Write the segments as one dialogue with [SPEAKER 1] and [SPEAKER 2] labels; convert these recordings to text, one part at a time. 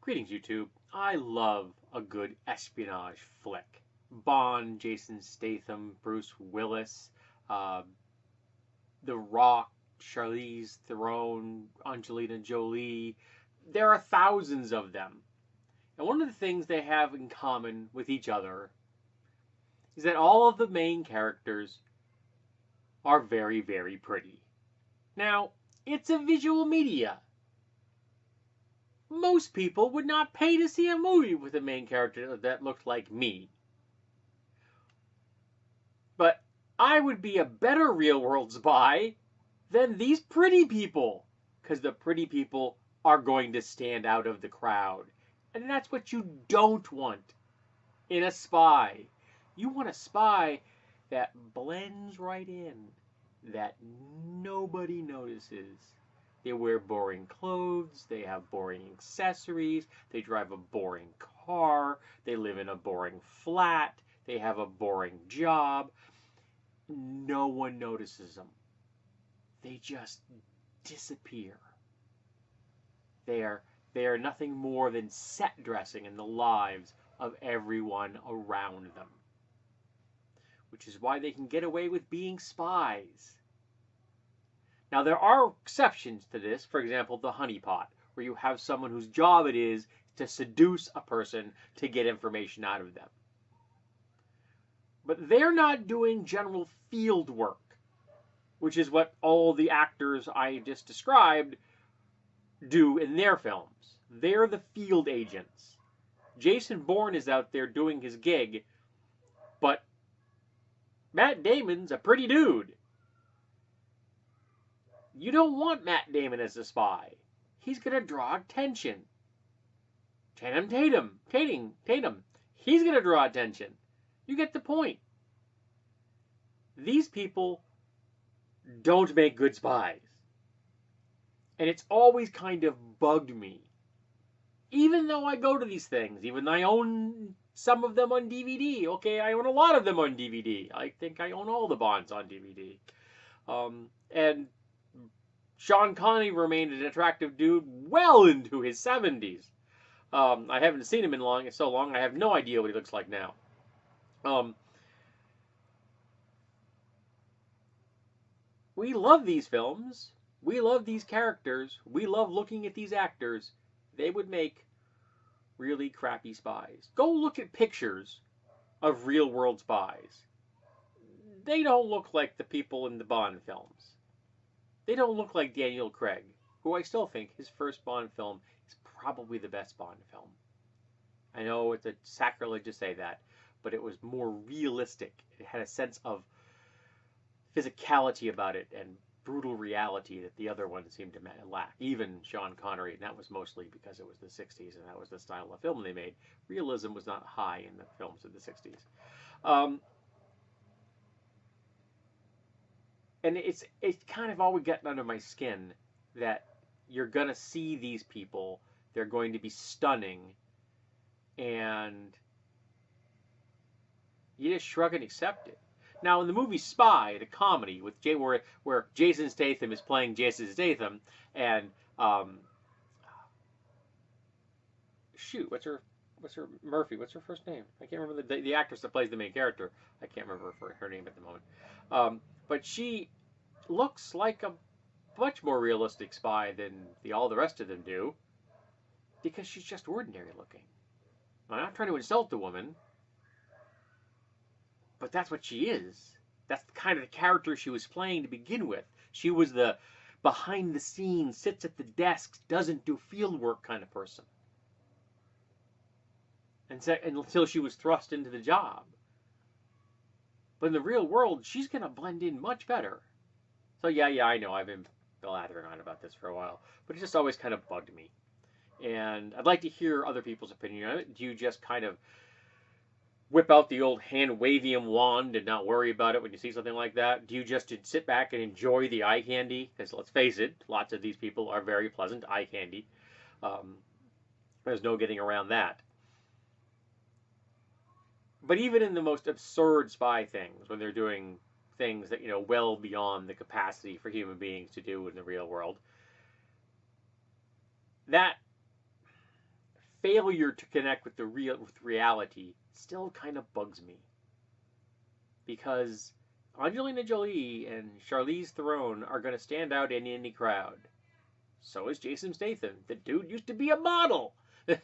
[SPEAKER 1] Greetings, YouTube. I love a good espionage flick. Bond, Jason Statham, Bruce Willis, uh, The Rock, Charlize Theron, Angelina Jolie. There are thousands of them. And one of the things they have in common with each other is that all of the main characters are very, very pretty. Now, it's a visual media. Most people would not pay to see a movie with a main character that looked like me. But I would be a better real world spy than these pretty people. Because the pretty people are going to stand out of the crowd. And that's what you don't want in a spy. You want a spy that blends right in, that nobody notices. They wear boring clothes, they have boring accessories, they drive a boring car, they live in a boring flat, they have a boring job. No one notices them. They just disappear. They are nothing more than set dressing in the lives of everyone around them. Which is why they can get away with being spies. Now, there are exceptions to this. For example, the honeypot, where you have someone whose job it is to seduce a person to get information out of them. But they're not doing general field work, which is what all the actors I just described do in their films. They're the field agents. Jason Bourne is out there doing his gig, but Matt Damon's a pretty dude. You don't want Matt Damon as a spy. He's going to draw attention. Tatum. He's going to draw attention. You get the point. These people don't make good spies. And it's always kind of bugged me. Even though I go to these things, even though I own some of them on DVD. Okay, I own a lot of them on DVD. I think I own all the Bonds on DVD. And Sean Connery remained an attractive dude well into his 70s. I haven't seen him in so long, I have no idea what he looks like now. We love these films. We love these characters. We love looking at these actors. They would make really crappy spies. Go look at pictures of real-world spies. They don't look like the people in the Bond films. They don't look like Daniel Craig, who I still think his first Bond film is probably the best Bond film. I know it's a sacrilege to say that, but it was more realistic. It had a sense of physicality about it and brutal reality that the other ones seemed to lack. Even Sean Connery, and that was mostly because it was the 60s and that was the style of film they made. Realism was not high in the films of the 60s. And it's kind of always gotten under my skin that you're going to see these people, they're going to be stunning, and you just shrug and accept it. Now, in the movie Spy, the comedy with where Jason Statham is playing Jason Statham, and what's her Murphy? What's her first name? I can't remember the actress that plays the main character. I can't remember her name at the moment. But she looks like a much more realistic spy than all the rest of them do, because she's just ordinary looking. I'm not trying to insult the woman, but that's what she is. That's the kind of character she was playing to begin with. She was the behind the scenes, sits at the desk, doesn't do field work kind of person. Until she was thrust into the job. But in the real world, she's going to blend in much better. So yeah, I know I've been blathering on about this for a while, but it just always kind of bugged me. And I'd like to hear other people's opinion on it. Do you just kind of whip out the old hand-wavium wand and not worry about it when you see something like that? Do you just sit back and enjoy the eye candy? Because let's face it, lots of these people are very pleasant eye candy. There's no getting around that. But even in the most absurd spy things, when they're doing things that, well beyond the capacity for human beings to do in the real world, that failure to connect with with reality still kind of bugs me. Because Angelina Jolie and Charlize Theron are going to stand out in any crowd. So is Jason Statham. The dude used to be a model. There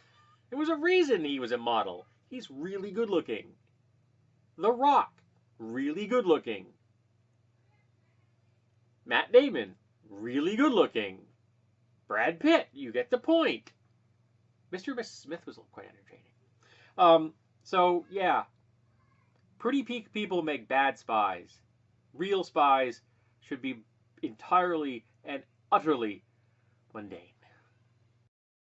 [SPEAKER 1] was a reason he was a model. He's really good looking. The Rock, really good looking. Matt Damon, really good looking. Brad Pitt, you get the point. Mr. and Mrs. Smith was quite entertaining. So yeah, pretty people make bad spies. Real spies should be entirely and utterly mundane.